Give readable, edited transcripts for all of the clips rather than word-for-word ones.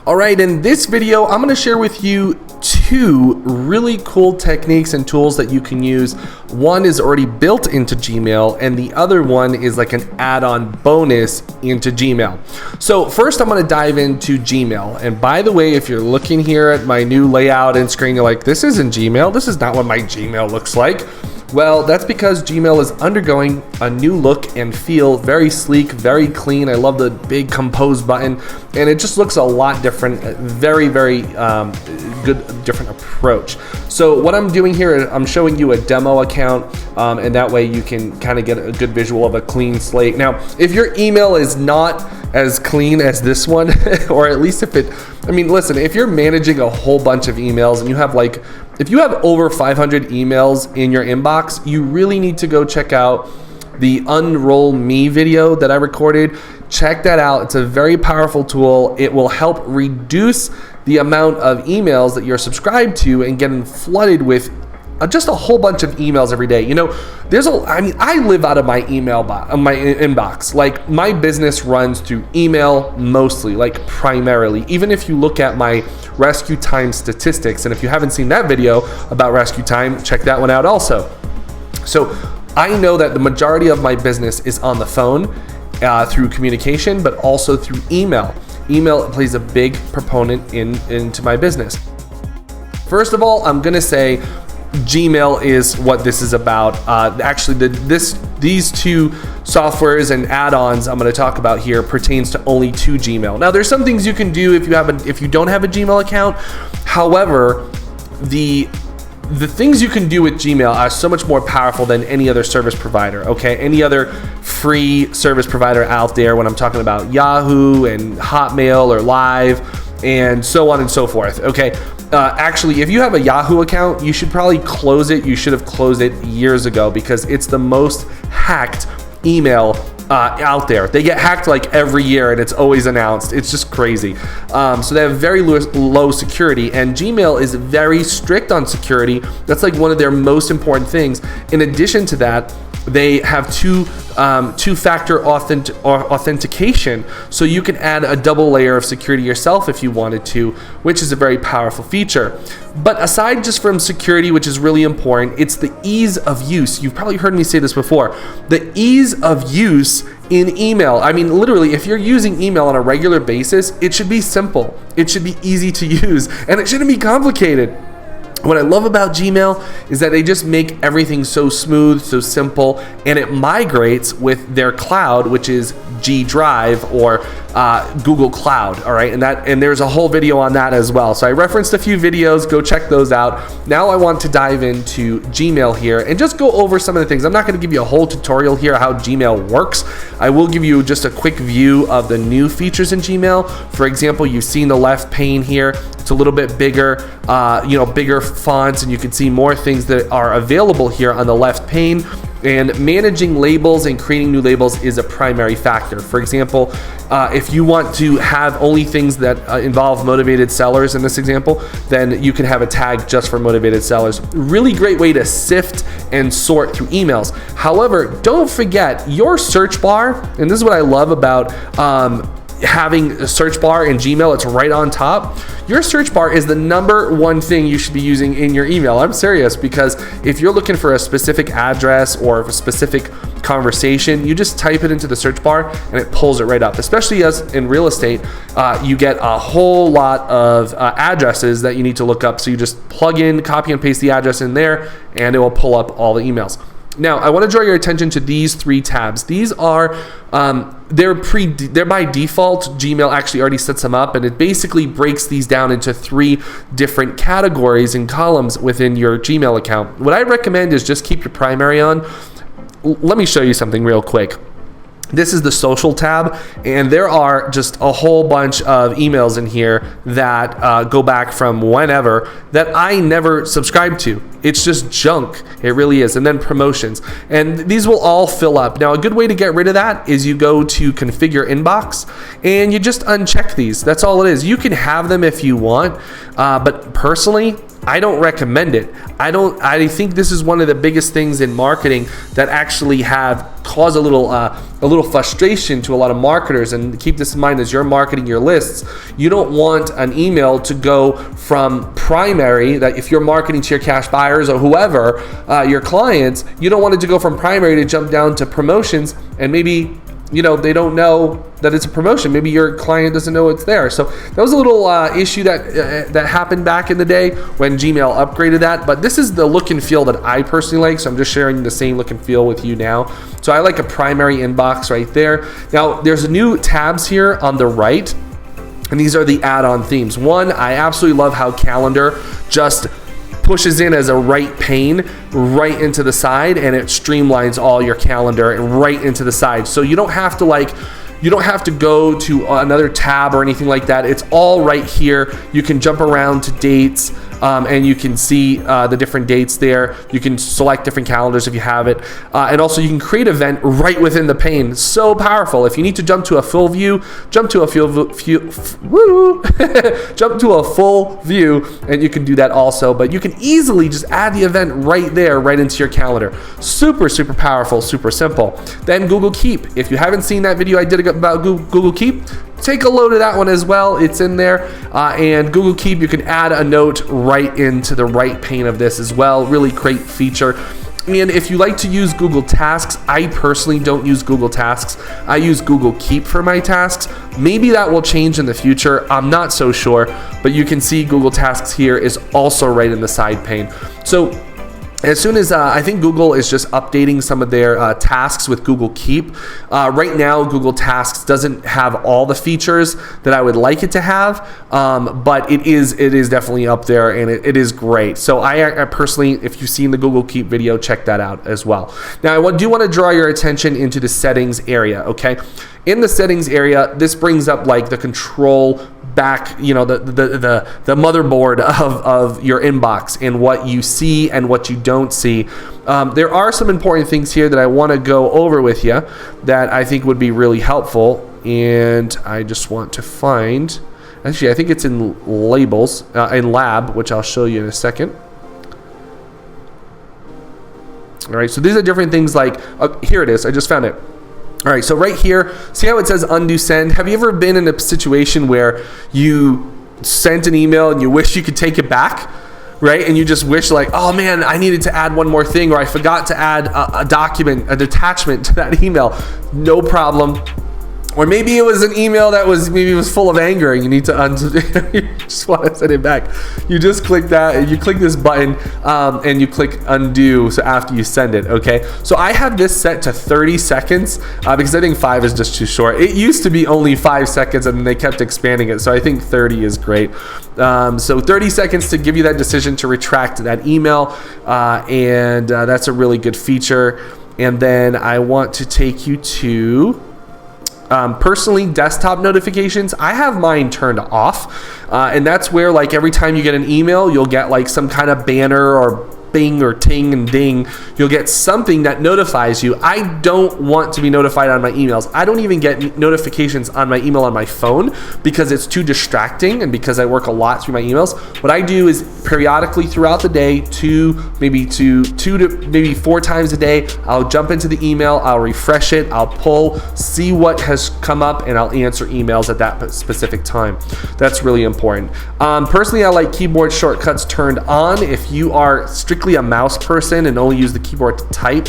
All right, in this video, I'm gonna share with you two really cool techniques and tools that you can use. One is already built into Gmail, and the other one is like an add-on bonus into Gmail. So first, I'm gonna dive into Gmail. And by the way, if you're looking here at my new layout and screen, you're like, this isn't Gmail. This is not what my Gmail looks like. Well, that's because Gmail is undergoing a new look and feel, very sleek, very clean. I love the big compose button, and it just looks a lot different. Very good, different approach. So what I'm doing here is I'm showing you a demo account, and that way you can kind of get a good visual of a clean slate. Now, if your email is not as clean as this one, or at least if it, I mean, listen, if you're managing a whole bunch of emails and you have if you have over 500 emails in your inbox, you really need to go check out the Unroll Me video that I recorded. Check that out. It's a very powerful tool. It will help reduce the amount of emails that you're subscribed to and getting flooded with just a whole bunch of emails every day. You know, I live out of my email my inbox. Like, my business runs through email mostly, like primarily. Even if you look at my rescue time statistics, and if you haven't seen that video about rescue time, check that one out also. So I know that the majority of my business is on the phone through communication, but also through email. Email plays a big proponent into my business. First of all, I'm gonna say Gmail is what this is about. Actually, these two softwares and add-ons I'm going to talk about here pertains to only to Gmail. Now, there's some things you can do if you don't have a Gmail account. However, the things you can do with Gmail are so much more powerful than any other service provider. Okay, any other free service provider out there. When I'm talking about Yahoo and Hotmail or Live and so on and so forth. Okay. Actually, if you have a Yahoo account, you should probably close it. You should have closed it years ago because it's the most hacked email out there. They get hacked like every year and it's always announced. It's just crazy. So they have very low security, and Gmail is very strict on security. That's like one of their most important things. In addition to that, they have two-factor authentication, so you can add a double layer of security yourself if you wanted to, which is a very powerful feature. But aside just from security, which is really important, it's the ease of use. You've probably heard me say this before. The ease of use in email. I mean, literally, if you're using email on a regular basis, it should be simple. It should be easy to use, and it shouldn't be complicated. What I love about Gmail is that they just make everything so smooth, so simple, and it migrates with their cloud, which is G Drive or Google Cloud. All right, and there's a whole video on that as well. So I referenced a few videos. Go check those out. Now I want to dive into Gmail here and just go over some of the things. I'm not going to give you a whole tutorial here how Gmail works. I will give you just a quick view of the new features in Gmail. For example, you've seen the left pane here. It's a little bit bigger, bigger fonts, and you can see more things that are available here on the left pane. And managing labels and creating new labels is a primary factor. For example, if you want to have only things that involve motivated sellers in this example, then you can have a tag just for motivated sellers. Really great way to sift and sort through emails. However, don't forget your search bar, and this is what I love about having a search bar in Gmail. It's right on top. Your search bar is the #1 thing you should be using in your email. I'm serious, because if you're looking for a specific address or a specific conversation, you just type it into the search bar and it pulls it right up. Especially as in real estate, you get a whole lot of addresses that you need to look up. So you just plug in, copy and paste the address in there, and it will pull up all the emails. Now, I want to draw your attention to these 3 tabs. These are, they're by default. Gmail actually already sets them up, and it basically breaks these down into 3 different categories and columns within your Gmail account. What I recommend is just keep your primary on. Let me show you something real quick. This is the social tab, and there are just a whole bunch of emails in here that go back from whenever that I never subscribed to. It's just junk. It really is. And then promotions. And these will all fill up. Now, a good way to get rid of that is you go to configure inbox and you just uncheck these. That's all it is. You can have them if you want, but personally, I don't recommend it. I think this is one of the biggest things in marketing that actually have caused a little frustration to a lot of marketers. And keep this in mind as you're marketing your lists. You don't want an email to go from primary, that if you're marketing to your cash buyers or whoever, your clients, you don't want it to go from primary to jump down to promotions, and maybe they don't know that it's a promotion. Maybe your client doesn't know it's there. So that was a little issue that happened back in the day when Gmail upgraded that. But this is the look and feel that I personally like. So I'm just sharing the same look and feel with you now. So I like a primary inbox right there. Now there's new tabs here on the right, and these are the add-on themes. One, I absolutely love how Calendar just pushes in as a right pane right into the side, and it streamlines all your calendar and right into the side. So you don't have to go to another tab or anything like that. It's all right here. You can jump around to dates, and you can see the different dates there. You can select different calendars if you have it. And also you can create an event right within the pane. So powerful. If you need to jump to a full view, jump to a full view, and you can do that also. But you can easily just add the event right there, right into your calendar. Super, super powerful, super simple. Then Google Keep. If you haven't seen that video I did about Google Keep, take a load of that one as well. It's in there. And Google Keep, you can add a note right into the right pane of this as well. Really great feature. And if you like to use Google Tasks, I personally don't use Google Tasks. I use Google Keep for my tasks. Maybe that will change in the future. I'm not so sure. But you can see Google Tasks here is also right in the side pane. So as soon as I think Google is just updating some of their tasks with Google Keep. Right now, Google Tasks doesn't have all the features that I would like it to have, but it is definitely up there, and it is great. So I personally, if you've seen the Google Keep video, check that out as well. Now, I do want to draw your attention into the settings area, okay? In the settings area, this brings up like the control back, the motherboard of your inbox and what you see and what you don't see. There are some important things here that I want to go over with you that I think would be really helpful. And I just want to find, actually, I think it's in labels, in lab, which I'll show you in a second. All right, so these are different things like, here it is, I just found it. All right, so right here, see how it says undo send? Have you ever been in a situation where you sent an email and you wish you could take it back, right? And you just wish like, oh man, I needed to add one more thing, or I forgot to add a document, an attachment to that email. No problem. Or maybe it was an email that was full of anger and you need to you just want to send it back. You just click that, you click this button, and you click undo. So after you send it, okay? So I have this set to 30 seconds because I think 5 is just too short. It used to be only 5 seconds and then they kept expanding it. So I think 30 is great. So 30 seconds to give you that decision to retract that email. And that's a really good feature. And then I want to take you to personally, desktop notifications. I have mine turned off, and that's where like every time you get an email, you'll get like some kind of banner or bing or ting and ding. You'll get something that notifies you. I don't want to be notified on my emails. I don't even get notifications on my email on my phone because it's too distracting and because I work a lot through my emails. What I do is periodically throughout the day, two to maybe 4 times a day, I'll jump into the email, I'll refresh it, I'll pull, see what has come up, and I'll answer emails at that specific time. That's really important. Personally, I like keyboard shortcuts turned on. If you are strictly a mouse person and only use the keyboard to type,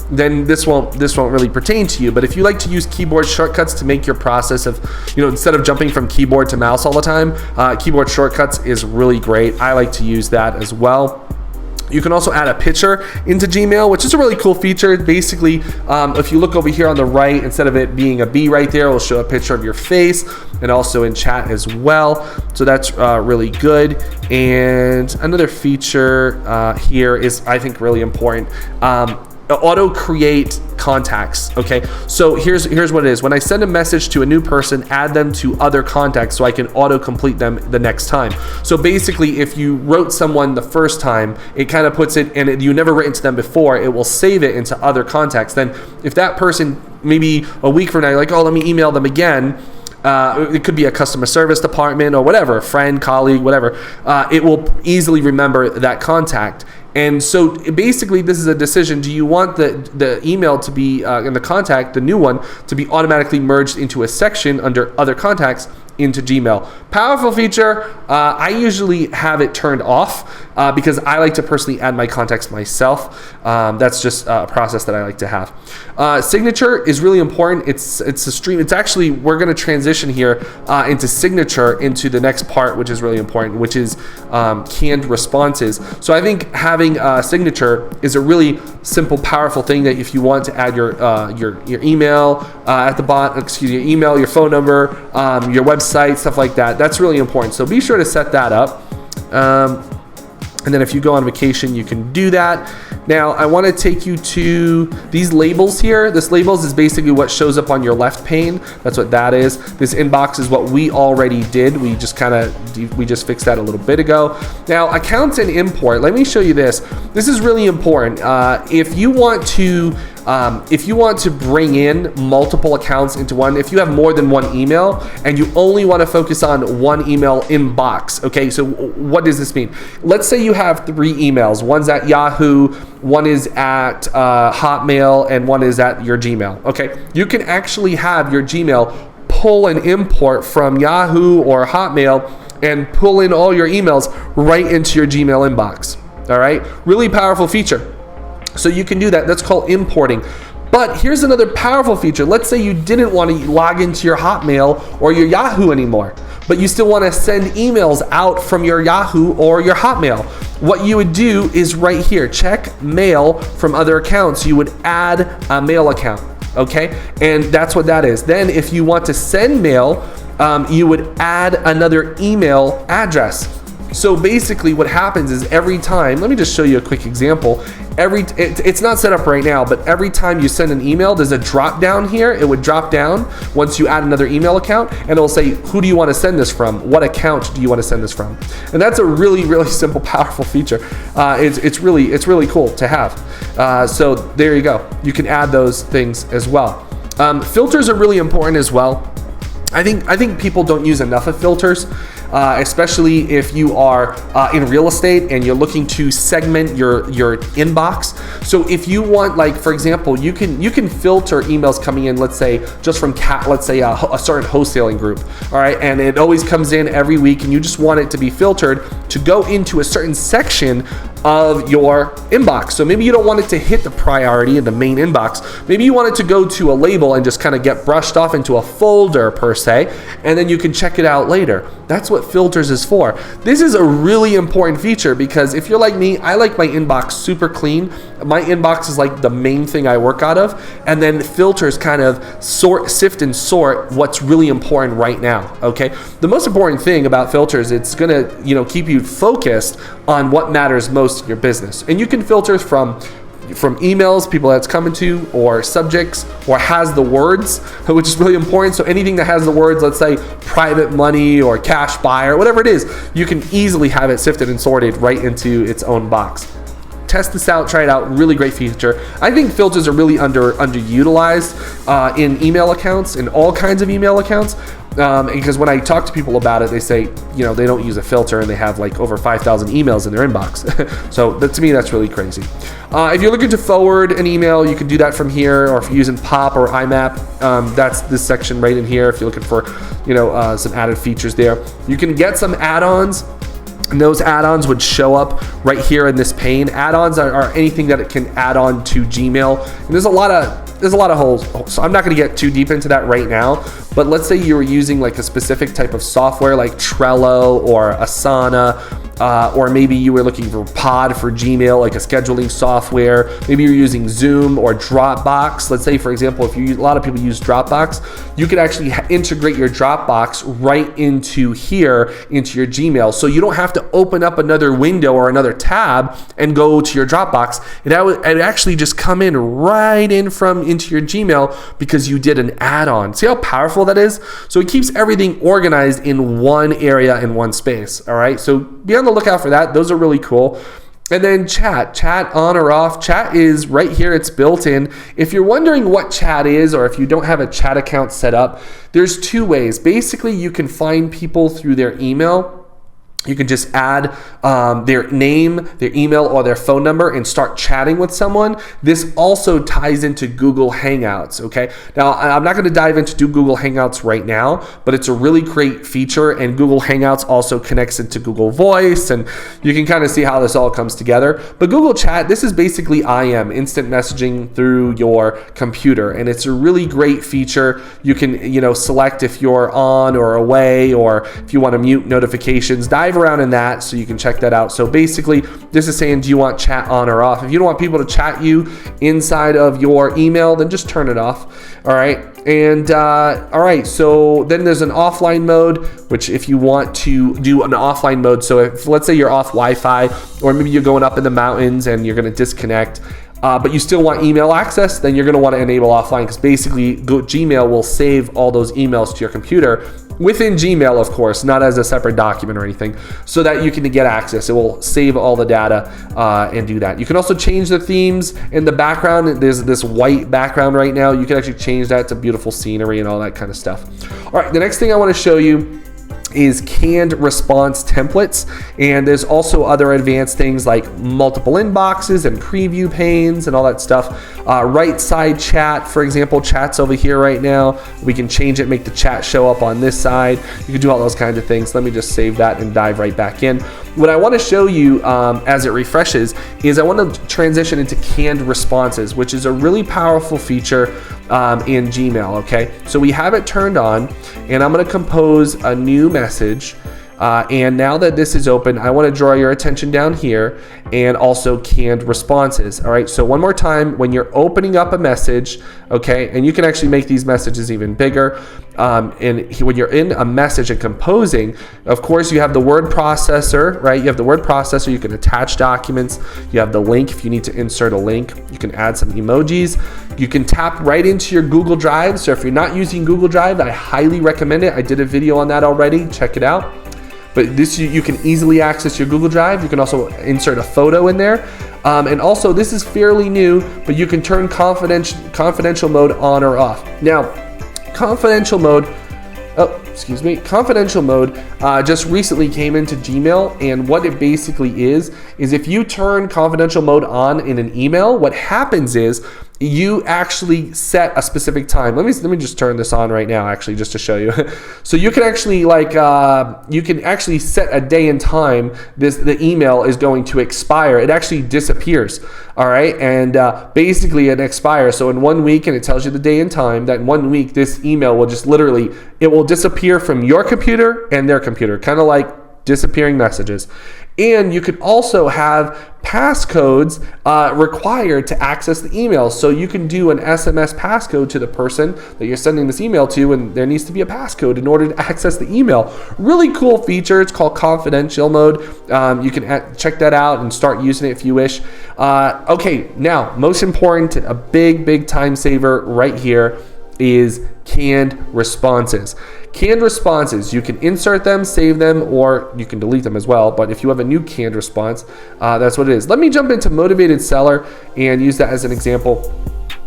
then this won't really pertain to you. But if you like to use keyboard shortcuts to make your process of, instead of jumping from keyboard to mouse all the time, keyboard shortcuts is really great. I like to use that as well. You can also add a picture into Gmail, which is a really cool feature. Basically, if you look over here on the right, instead of it being a B right there, it will show a picture of your face, and also in chat as well. So that's really good. And another feature here is, I think, really important. Auto create contacts. Okay, so here's what it is. When I send a message to a new person, add them to other contacts so I can auto complete them the next time. So basically, if you wrote someone the first time, it kind of puts it, and you never written to them before, it will save it into other contacts. Then if that person maybe a week from now, you're like, oh, let me email them again, it could be a customer service department or whatever, friend, colleague, whatever. It will easily remember that contact. And so basically this is a decision. Do you want the email to be in the contact, the new one, to be automatically merged into a section under other contacts into Gmail? Powerful feature. I usually have it turned off because I like to personally add my contacts myself. That's just a process that I like to have. Signature is really important. It's a stream. It's actually, we're going to transition here into signature into the next part, which is really important, which is canned responses. So I think having signature is a really simple, powerful thing that if you want to add your email at the bottom, your email, your phone number, your website, stuff like that. That's really important. So be sure to set that up. And then if you go on vacation, you can do that. Now, I want to take you to these labels here. This labels is basically what shows up on your left pane. That's what that is. This inbox is what we already did. We just fixed that a little bit ago. Now, account and import. Let me show you this. This is really important. If you want to bring in multiple accounts into one, if you have more than one email and you only want to focus on one email inbox, okay, so what does this mean? Let's say you have 3 emails. One's at Yahoo, one is at Hotmail, and one is at your Gmail. Okay, you can actually have your Gmail pull and import from Yahoo or Hotmail and pull in all your emails right into your Gmail inbox. All right, really powerful feature. So you can do that. That's called importing. But here's another powerful feature. Let's say you didn't want to log into your Hotmail or your Yahoo anymore, but you still want to send emails out from your Yahoo or your Hotmail. What you would do is right here, check mail from other accounts. You would add a mail account, okay? And that's what that is. Then if you want to send mail, you would add another email address. So basically what happens is every time, let me just show you a quick example. It's not set up right now, but every time you send an email, there's a drop down here. It would drop down once you add another email account, and it'll say, who do you want to send this from? What account do you want to send this from? And that's a really, really simple, powerful feature. It's really cool to have. So there you go. You can add those things as well. Filters are really important as well. I think people don't use enough of filters. Especially if you are in real estate and you're looking to segment your inbox. So if you want, like for example, you can filter emails coming in, let's say just from let's say a certain wholesaling group, all right, and it always comes in every week, and you just want it to be filtered to go into a certain section of your inbox. So maybe you don't want it to hit the priority in the main inbox. Maybe you want it to go to a label and just kind of get brushed off into a folder per se, and then you can check it out later. That's what filters is for. This is a really important feature because if you're like me, I like my inbox super clean. My inbox is like the main thing I work out of, and then filters kind of sift and sort what's really important right now. Okay, the most important thing about filters, it's gonna keep you focused on what matters most in your business, and you can filter from emails, people that's coming to, or subjects, or has the words, which is really important. So anything that has the words, let's say private money or cash buyer, whatever it is, you can easily have it sifted and sorted right into its own box. Test this out, try it out, really great feature. I think filters are really underutilized in email accounts, in all kinds of email accounts. Because when I talk to people about it, they say, they don't use a filter and they have like over 5,000 emails in their inbox. So to me, that's really crazy. If you're looking to forward an email, you can do that from here, or if you're using POP or IMAP, that's this section right in here. If you're looking for, some added features there, you can get some add-ons. And those add-ons would show up right here in this pane. Add-ons are anything that it can add on to Gmail. And there's a lot of holes. So I'm not going to get too deep into that right now. But let's say you were using like a specific type of software like Trello or Asana, or maybe you were looking for Pod for Gmail, like a scheduling software. Maybe you're using Zoom or Dropbox. Let's say, for example, a lot of people use Dropbox, you could actually integrate your Dropbox right into here, into your Gmail. So you don't have to open up another window or another tab and go to your Dropbox. It actually just come in right into your Gmail because you did an add-on. See how powerful that is? So it keeps everything organized in one area, in one space. All right. So be on the lookout for that. Those are really cool. And then chat on or off. Chat is right here. It's built in. If you're wondering what chat is, or if you don't have a chat account set up, there's two ways. Basically, you can find people through their email. You can just add their name, their email, or their phone number and start chatting with someone. This also ties into Google Hangouts, okay? Now, I'm not going to dive into Google Hangouts right now, but it's a really great feature, and Google Hangouts also connects into Google Voice, and you can kind of see how this all comes together. But Google Chat, this is basically IM, instant messaging through your computer, and it's a really great feature. You can, select if you're on or away, or if you want to mute notifications. Dive around in that so you can check that out. So basically, this is saying, do you want chat on or off? If you don't want people to chat you inside of your email, then just turn it off. All right. And all right, so then there's an offline mode, which if you want to do an offline mode, so if let's say you're off Wi-Fi, or maybe you're going up in the mountains and you're going to disconnect, but you still want email access, then you're going to want to enable offline, because basically Gmail will save all those emails to your computer within Gmail, of course, not as a separate document or anything, so that you can get access. It will save all the data and do that. You can also change the themes in the background. There's this white background right now. You can actually change that to beautiful scenery and all that kind of stuff. All right, the next thing I want to show you is canned response templates, and there's also other advanced things like multiple inboxes and preview panes and all that stuff. Right side chat, for example, chat's over here right now. We can change it, make the chat show up on this side. You can do all those kinds of things. Let me just save that and dive right back in. What I want to show you as it refreshes is I want to transition into canned responses, which is a really powerful feature in Gmail, okay? So we have it turned on, and I'm going to compose a new message. And now that this is open, I want to draw your attention down here, and also canned responses. All right, so one more time, when you're opening up a message, okay, and you can actually make these messages even bigger. And when you're in a message and composing, of course, you have the word processor, right? You have the word processor. You can attach documents. You have the link if you need to insert a link. You can add some emojis. You can tap right into your Google Drive. So if you're not using Google Drive, I highly recommend it. I did a video on that already. Check it out. But this, you can easily access your Google Drive. You can also insert a photo in there. And also, this is fairly new, but you can turn confidential mode on or off. Now, confidential mode just recently came into Gmail, and what it basically is if you turn confidential mode on in an email, what happens is you actually set a specific time. Let me just turn this on right now, actually, just to show you. So you can actually set a day and time the email is going to expire. It actually disappears. All right, and basically it expires. So in 1 week, and it tells you the day and time, that in 1 week this email will just literally, it will disappear from your computer and their computer, kind of like disappearing messages. And you could also have passcodes required to access the email. So you can do an SMS passcode to the person that you're sending this email to, and there needs to be a passcode in order to access the email. Really cool feature. It's called confidential mode. You can check that out and start using it if you wish. Okay, now, most important, a big time saver right here is canned responses. Canned responses, you can insert them, save them, or you can delete them as well. But if you have a new canned response, that's what it is. Let me jump into Motivated Seller and use that as an example.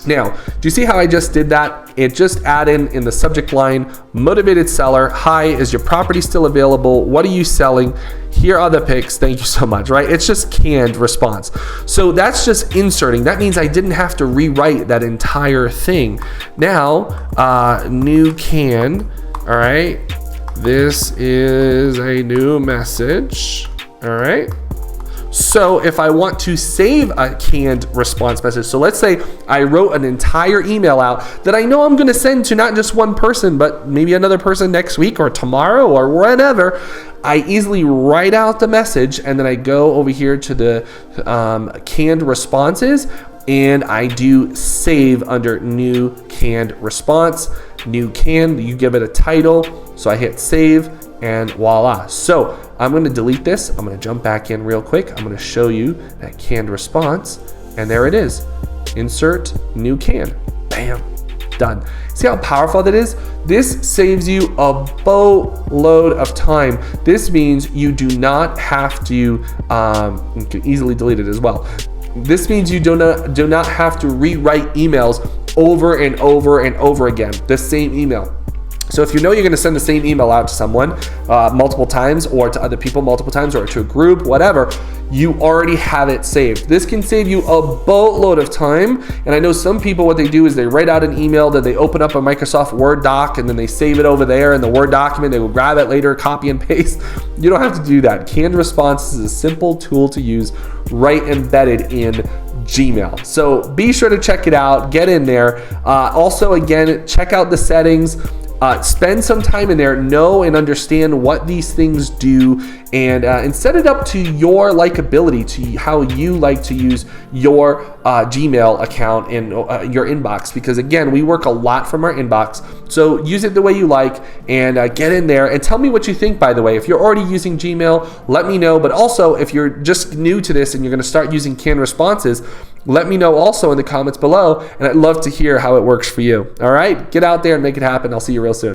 Now, do you see how I just did that? It just added in the subject line, Motivated Seller. Hi, is your property still available? What are you selling? Here are the pics. Thank you so much, right? It's just canned response. So that's just inserting. That means I didn't have to rewrite that entire thing. Now, new canned, all right? This is a new message, all right? So if I want to save a canned response message, so let's say I wrote an entire email out that I know I'm going to send to not just one person, but maybe another person next week or tomorrow or whenever, I easily write out the message, and then I go over here to the canned responses, and I do save under new canned response. New canned, you give it a title, so I hit save, and voila. So I'm going to delete this. I'm going to jump back in real quick. I'm going to show you that canned response, and there it is. Insert new canned. Bam. done. See how powerful that is? This saves you a boatload of time. This means you do not have to, you can easily delete it as well. This means you do not have to rewrite emails over and over and over again, the same email. So if you know you're going to send the same email out to someone multiple times, or to other people multiple times, or to a group, whatever, you already have it saved. This can save you a boatload of time. And I know some people, what they do is they write out an email, that they open up a Microsoft Word doc, and then they save it over there in the Word document. They will grab it later, copy and paste. You don't have to do that. Canned responses is a simple tool to use, right embedded in Gmail. So be sure to check it out, get in there. Also, again, check out the settings. Spend some time in there, know and understand what these things do, and set it up to your likability, to how you like to use your Gmail account and your inbox. Because again, we work a lot from our inbox, so use it the way you like, and get in there and tell me what you think. By the way, if you're already using Gmail, let me know. But also, if you're just new to this and you're going to start using canned responses, let me know also in the comments below, and I'd love to hear how it works for you. All right, get out there and make it happen. I'll see you real soon.